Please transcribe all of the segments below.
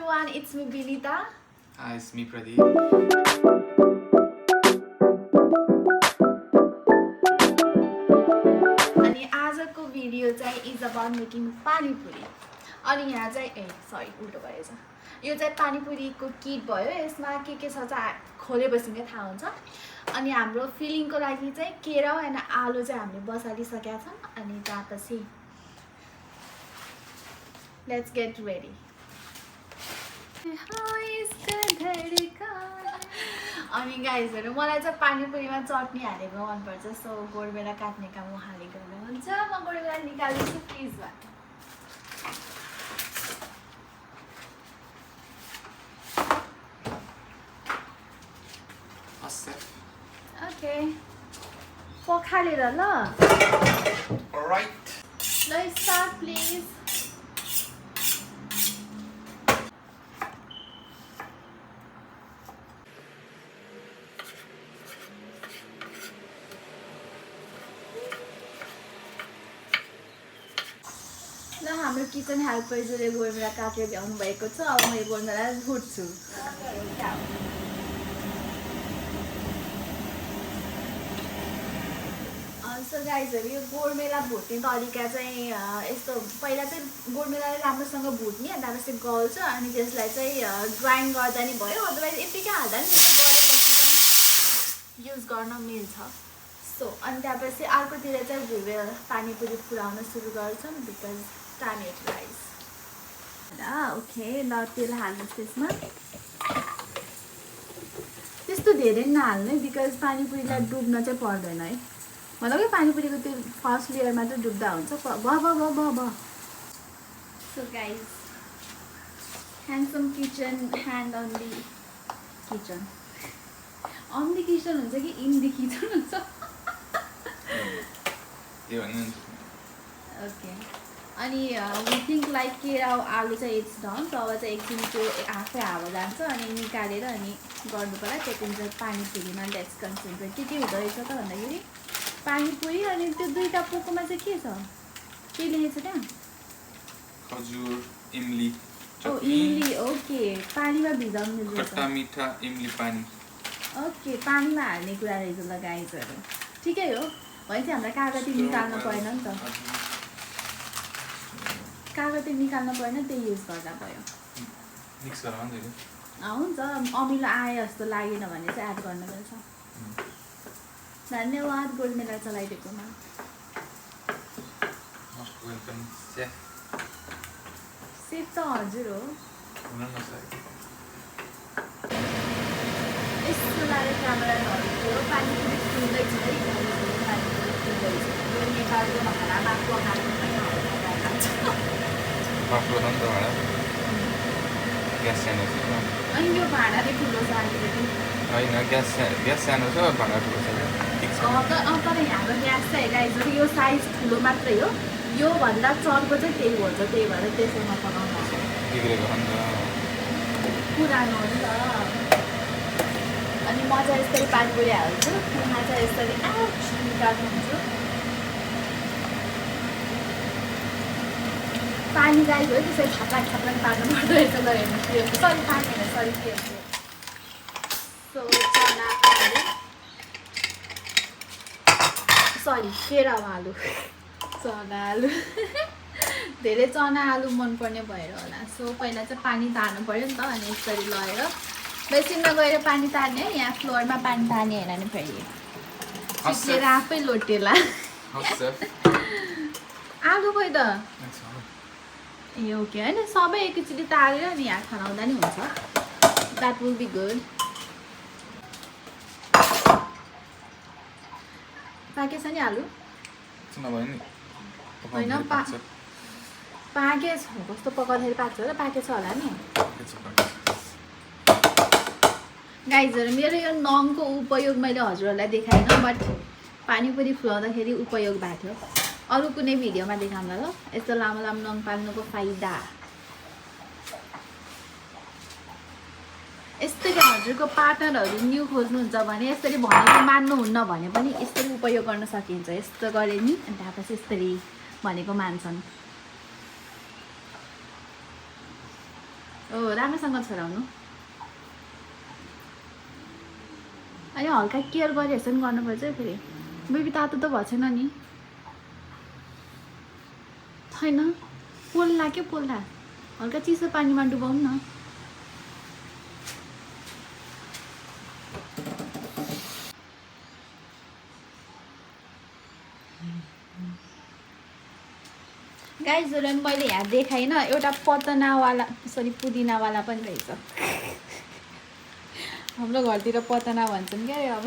everyone, it's me Binita. Hi, it's me Pradeep. अनि आजको video चाहिँ इज अबाउट मेकिङ पानीपुरी। अनि यहाँ चाहिँ सरी उल्टो भएछ। यो चाहिँ पानीपुरीको किट भयो। यसमा के छ चाहिँ खोलेपछि नै थाहा हुन्छ। अनि हाम्रो फिलिङको लागि चाहिँ केरा अनि आलु चाहिँ हामीले बसालिसकेका छौँ। अनि त्यसपछि लेट्स गेट रेडी। अनि गाइजहरू मलाई चाहिँ पानीपुरीमा चटनी हालेको मनपर्छ। सो गोडबेला काट्ने काम उहाँले गर्नुहुन्छ। म गोडबेला निकाल्दैछु फ्रिजबाट। ओके पखालेर ल। Alright. ल स्टार्ट प्लिज। ल हाम्रो किचन हेल्परले गोडबेला काटेर भ्याउनु भएको छ। अब म यो गोडबेला भुट्छु। सो गाइजहरू यो गोडमेला भुट्ने तरिका चाहिँ यस्तो पहिला चाहिँ गोडमेलालाई राम्रोसँग भुट्ने अनि त्यसपछि गल्छ अनि त्यसलाई चाहिँ ग्राइन्ड गर्दा नि भयो। अदरवाइज यतिकै हाल्दा नि गरेपछि पनि युज गर्न मिल्छ। सो अनि त्यसपछि अर्कोतिर चाहिँ भुटेर पानीपुरी फुराउन सुरु गर्छौँ because time it rice. Okay ल तेल हाल्नुहोस् त्यसमा। त्यस्तो धेरै नहाल्नु है बिकज पानीपुरीलाई डुब्न चाहिँ पर्दैन है। मतलब कि पानीपुरीको त्यो फर्स्ट लेयर मात्र डुब्दा हुन्छ। So guys handsome kitchen hand on the kitchen. On the kitchen हुन्छ कि इन दि किचन हुन्छ? ओके अनि वी थिङ्क लाइक केरा आलु चाहिँ इट्स डन। सो अब चाहिँ एकछिन त्यो आफै हावा जान्छ अनि निकालेर अनि गर्नु पर्ला। त्यति चाहिँ पानीपुरीमा लेट्स कन्सन्ट्रेट के हुँदो रहेछ त भन्दाखेरि पानीपुरी अनि त्यो दुईटा पोकोमा चाहिँ के छ के लेखेको छ त्यहाँ? खजुर इमली इमली। ओके पानीमा भिजाउनु खट्टा मिठा इमली पानी। ओके पानीमा हाल्ने कुरा रहेछ ल गाइजहरू। ठिकै हो भनेपछि हामीलाई कागती निकाल्नु परेन नि त। कागती निकाल्नु परेन त्यही युज गर्दा भयो। मिक्स गराउनु नि। हुन्छ अमिलो आए जस्तो लागेन भने चाहिँ एड गर्नु पर्छ। धन्यवाद गोडमेला चलाइदिएकोमा। सेफ त हजुर हो। यस्तो लाग्यो क्यामेरा धरेको पानीपुरी फुल्दैछ है। पानीपुरी फुल्दैछ यो नेपालको भाँडामा पकाएको पनि अनि यो भाँडा चाहिँ ठुलो छ अलिकति होइन ग्यास सानो छ भाँडा ठुलो छ तर यहाँको ग्यास चाहिँ गाइजहरू यो साइज ठुलो मात्रै हो। योभन्दा चर्को चाहिँ त्यही हुन्छ। त्यही भएर त्यसैमा पकाउनु बिग्रेको पुरानो हो नि त। अनि म चाहिँ यसरी पानीपुरी हाल्छु। उहाँ चाहिँ यसरी निकाल्नुहुन्छ। पानी गाई भयो त्यसरी छाप्लाक पार्नु पर्दो रहेछ। ल हेर्नुहोस् के सरी पानी होइन सरी के हुन्छ। सो चना आलु सरी केरा आलु चना आलु धेरै चना आलु मनपर्ने भएर होला। सो पहिला चाहिँ पानी तार्नु पऱ्यो नि त। अनि यसरी लगेर बेसिनमा गएर पानी तार्ने यहाँ फ्लोरमा पानी तार्ने होइन नि फेरि सिकेर आफै लोटेला। आलु भयो त ए ओके होइन सबै एकैचोटि तारेर अनि यहाँ खनाउँदा नि हुन्छ। That will be good. पाकेछ नि आलु होइन पाकेछ कस्तो पकाउँदाखेरि पाक्छ र पाकेछ होला नि। गाइजहरू मेरो यो नङको उपयोग मैले हजुरहरूलाई देखाएन बट पानीपुरी फुलाउँदाखेरि उपयोग भएको थियो। अरू कुनै भिडियोमा देखाउँला ल यस्तो लामो लामो नङ पाल्नुको फाइदा। यस्तै हजुरको पार्टनरहरू न्यू खोज्नुहुन्छ भने यसरी भनेको मान्नुहुन्न भने पनि यसरी उपयोग गर्न सकिन्छ। यस्तो गरे नि अनि त्यसपछि यसरी भनेको मान्छन्। राम्रोसँग छोराउनु अनि हल्का केयर गरे जस्तो पनि गर्नुपर्छ है फेरि बेबी तातो त भएको छैन नि छैन पोल्ला के पोल्ला हल्का चिसो पानीमा डुबाउनु न गाइजहरू मैले यहाँ देखाइनँ एउटा पतनावाला सरी पुदिनावाला पनि रहेछ हाम्रो घरतिर पतना भन्छन् क्या अब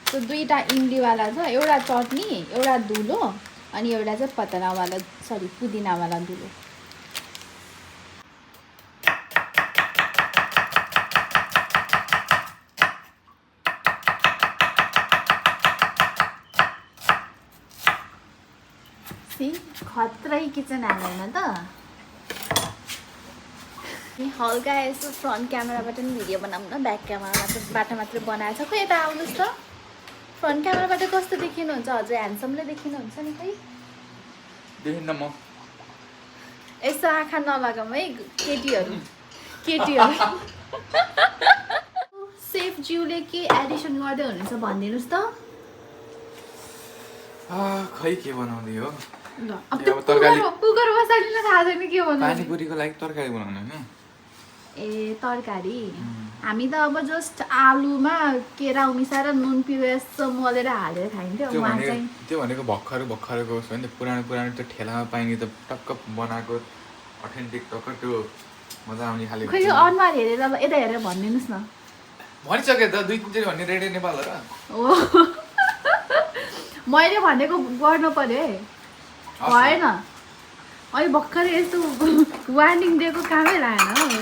त्यो दुईवटा इमलीवाला छ एउटा चटनी एउटा धुलो अनि एउटा चाहिँ पतनावाला सरी पुदिनावाला धुलो खत्रै किचन हाल्दैन त हल्का यसो फ्रन्ट क्यामेराबाट पनि भिडियो बनाऊँ न ब्याक क्यामेराबाट मात्रै बनाएको छ खोइ यता आउनुहोस् त फ्रन्ट क्यामेराबाट कस्तो देखिनुहुन्छ हजुर ह्यान्डसमले देखिनुहुन्छ नि खै देखिन्न म यस्तो आँखा नलगाऊँ है केटीहरू सेफ ज्यूले के एडिसन गर्दै हुनुहुन्छ भनिदिनुहोस् त खै के बनाउँदै हो कुकर बसाल्न थाहा छैन के बनाउनु पानीपुरीको लागि तरकारी बनाउनु होइन ए तरकारी हामी त अब जस्ट आलुमा केरा उमिसाएर नुन पिरो यसो मलेर हालेर खाइन्थ्यो त्यो भनेको भर्खरको छ नि पुरानो त्यो ठेलामा पाइने त टक्क बनाएको अथेन्टिक टक्क त्यो मजा आउने खाले खै यो अनुहार हेरेर अब यता हेरेर भनिदिनुहोस् न भनिसके त 2-3 भन्ने रेडियो नेपाल हो र हो मैले भनेको गर्नु पर्यो है भएन अहिले भर्खर यस्तो वार्निङ दिएको कामै लागेन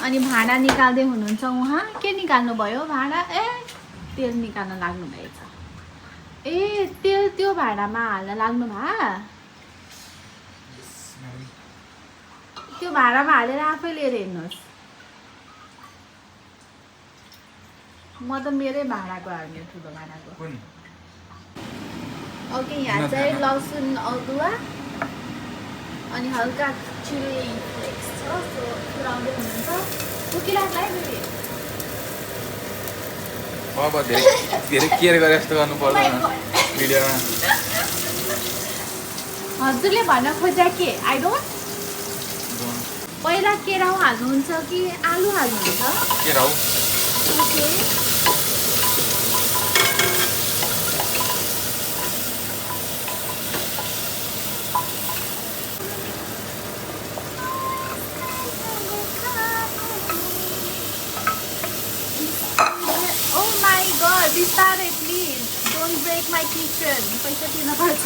अनि भाँडा निकाल्दै हुनुहुन्छ उहाँ के निकाल्नु भयो भाँडा ए तेल निकाल्न लाग्नु भएछ ए तेल त्यो भाँडामा हाल्न लाग्नु भा त्यो भाँडामा हालेर आफै लिएर हेर्नुहोस् म त मेरै भाँडाको हाल्ने ठुलो भाँडाको ओके यहाँ चाहिँ लसुन अदुवा अनि हल्का चिली फ्लेक्स छ सो पुऱ्याउँदै हुनुहुन्छ उकिरहेको है फेरि अब धेरै केयर गरे जस्तो गर्नु पर्दैन भिडियोमा हजुरले भन्न खोजा के आई डोन्ट पहिला केराउ हाल्नुहुन्छ कि आलु हाल्नुहुन्छ केराउ ओके बिस्तारै please don't break my kitchen पैसा तिर्न पर्छ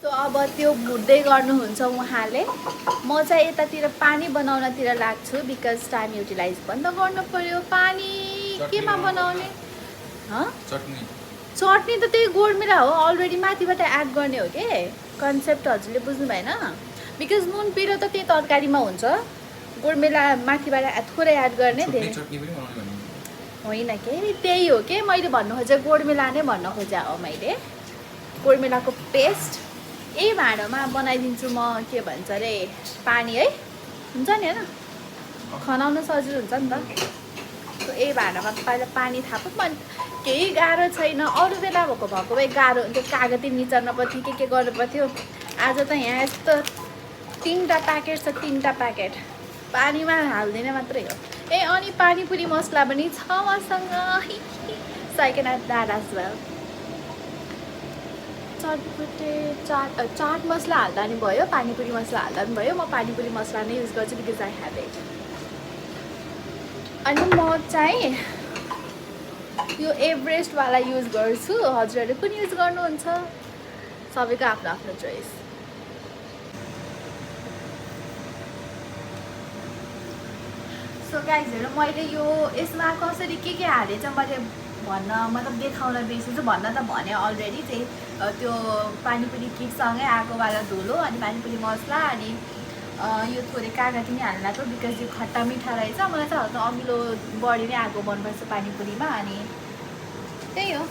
सो अब त्यो भुट्दै गर्नुहुन्छ उहाँले म चाहिँ यतातिर पानी बनाउनतिर लाग्छु बिकज टाइम युटिलाइज पनि त गर्नु पर्यो पानी केमा बनाउने चटनी त त्यही गोडमेरा हो अलरेडी माथिबाट एड गर्ने हो के कन्सेप्ट हजुरले बुझ्नु भएन बिकज नुन पिरो त त्यही तरकारीमा हुन्छ गोडमेला माथिबाट थोरै एड गर्ने धेरै होइन के त्यही हो के मैले भन्नु खोजेँ गोडमेला नै भन्न खोजेँ हो मैले गोडमेलाको पेस्ट यही भाँडोमा बनाइदिन्छु म के भन्छ अरे पानी है हुन्छ नि होइन खनाउन सजिलो हुन्छ नि त यही भाँडामा पहिला पानी थाप्नु मन केही गाह्रो छैन अरू बेला भएको भए गाह्रो हुन्थ्यो कागती निचर्न पर्थ्यो के गर्नु पर्थ्यो आज त यहाँ यस्तो 3टा प्याकेट छ 3टा प्याकेट पानीमा हाल्दैन मात्रै हो ए अनि पानीपुरी मसला पनि छ मसँग second at that as well चटपटे चाट मसला हाल्दा नि भयो पानीपुरी मसला हाल्दा पनि भयो म पानीपुरी मसला नै युज गर्छु बिकज आई हेभ इट अनि म चाहिँ यो एभरेस्टवाला युज गर्छु हजुरहरूले कुन युज गर्नुहुन्छ सबैको आफ्नो आफ्नो चोइस सो गाइजहरू मैले यो यसमा कसरी के हालेछ मैले भन्न मतलब देखाउन बिर्सेछु भन्न त भने अलरेडी चाहिँ त्यो पानीपुरी किटसँगै आगोवाला धुलो अनि पानीपुरी मसला अनि यो थोरै कागती नै हाल्नु लाग्यो बिकज यो खट्टा मिठा रहेछ मलाई चाहिँ हल्का अमिलो बढी नै आगो मनपर्छ पानीपुरीमा अनि त्यही हो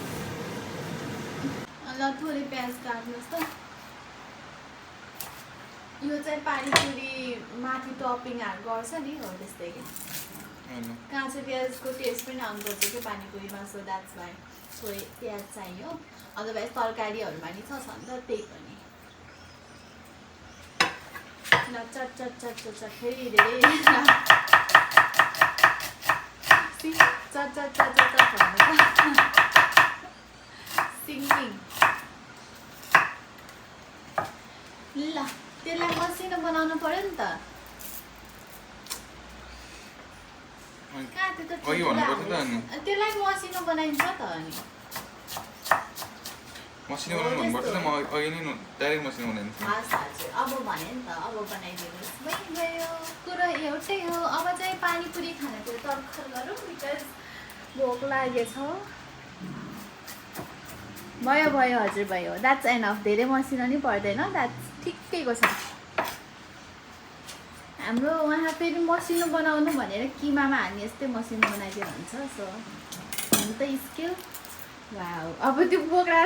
ल थोरै प्याज काट्नुहोस् त। यो चाहिँ पानीपुरी माथि टपिङहरू गर्छ नि हो त्यस्तै कि काँचो प्याजको टेस्ट पनि आउनुपर्छ कि पानीपुरीमा, सो द्याट्स वाइ थोरै प्याज चाहियो। अदरवाइज तरकारीहरूमा नि छ नि त त्यही पनि। ल चट चट चट चट चट फेरि धेरै चट चट चट चट चट भन्नु सिङ्गिङ। ल त्यसलाई मसिनो बनाउनु पर्यो नि त। कहाँ त्यो त त्यसलाई मसिनो बनाइन्छ त अनि मसिनो बनाउनु भन्नुपर्छ त। म अघि नै डाइरेक्ट मसिनो बनाइदिन्छु। हजुर अब भने नि त, अब बनाइदिनुहोस्। भयो कुरो एउटै हो। अब चाहिँ पानीपुरी खानातिर तर्खर गरौँ बिकज भोक लागेछ। भयो भयो हजुर भयो, द्याट्स एनफ। धेरै मसिनो नि पर्दैन, द्याट्स ठिकैको छ। हाम्रो उहाँ फेरि मसिनो बनाउनु भनेर किमामा हामी यस्तै मसिनो बनाइदियो भन्छ। सो हामी त स्किल वाउ। अब त्यो बोक्रा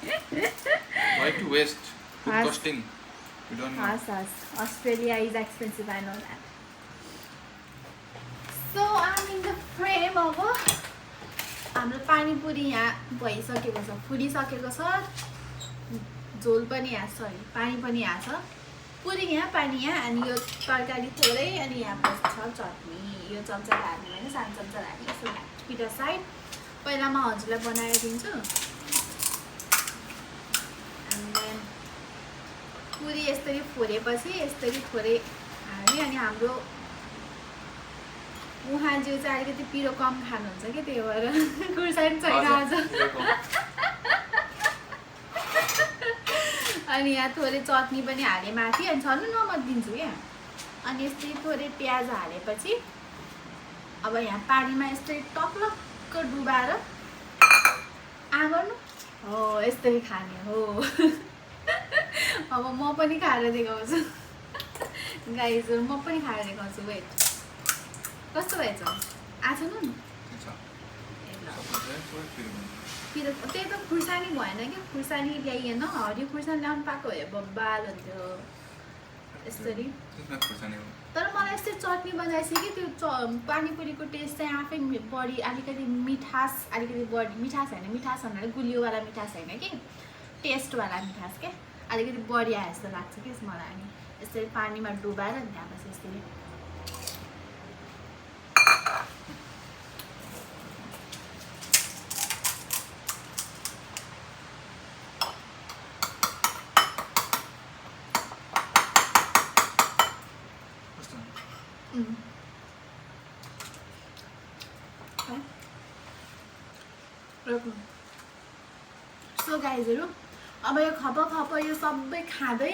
Why to waste? Food costing. You don't know. Yes. Australia is expensive, I know that. So I'm in the frame अब हाम्रो पानीपुरी यहाँ भइसकेको छ, फुलिसकेको छ। झोल पनि यहाँ, सरी पानी पनि यहाँ छ। पुरी यहाँ, पानी यहाँ, अनि यो तरकारी थोरै, अनि यहाँ छ चटनी। यो चम्चा हाल्ने होइन, सानो चम्चा हाल्ने। सो पिटा साइड पहिला म हजुरलाई बनाएर दिन्छु। पुरी यसरी फोरेपछि यसरी थोरै हाल्ने। अनि हाम्रो उहाँज्यू चाहिँ अलिकति पिरो कम खानुहुन्छ कि, त्यही भएर खुर्सानी छैन आज। अनि यहाँ थोरै चटनी पनि हालेँ माथि। अनि छनु न म दिन्छु क्या। अनि यस्तै थोरै प्याज हालेपछि अब यहाँ पानीमा यस्तै टक्लक्क डुबाएर गर्नु हो, यस्तरी खाने हो। अब म पनि खाएर देखाउँछु गाइज, म पनि खाएर देखाउँछु। वेट कस्तो भएछ? आएको नुन त्यही त खुर्सानी भएन कि, खुर्सानी ल्याइएन। हरियो खुर्सानी ल्याउनु पाएको भए बब्बाल हुन्थ्यो यसरी। तर मलाई यस्तै चटनी बनाएपछि कि त्यो पानीपुरीको टेस्ट चाहिँ आफै बढी, अलिकति मिठास, अलिकति बढी मिठास होइन, मिठास भन्नाले गुलियोवाला मिठास होइन कि, टेस्टवाला मिठास क्या, अलिकति बढी आए जस्तो लाग्छ कि मलाई। अनि यसरी पानीमा डुबाएर नि त्यहाँपछि यसरी सो गाइजहरू अब यो खप यो सबै खाँदै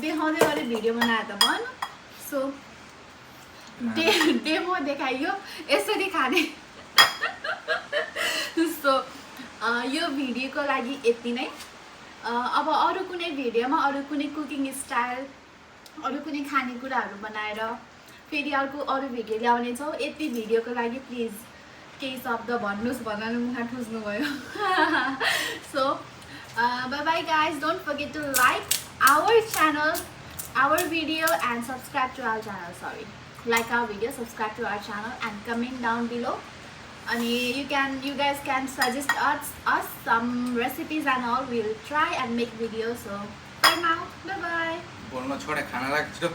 देखाउँदै गरेँ भिडियो बनाएर त भन। सो डेमो देखाइयो यसरी खाने। सो यो भिडियोको लागि यति नै। अब अरू कुनै भिडियोमा अरू कुनै कुकिङ स्टाइल, अरू कुनै खानेकुराहरू बनाएर फेरि अरू भिडियो ल्याउने छौँ। यति भिडियोको लागि प्लिज केही शब्द भन्नुहोस् भन्नाले मुख ठुस्नुभयो। So bye bye guys, don't forget to like our channel, our video, and subscribe to our channel. Sorry, like our video, subscribe to our channel, and comment down below. And you guys can suggest us some recipes and all. We'll try and make videos. So for now, bye bye. बोल्न छोडे, खाना लाग्छ।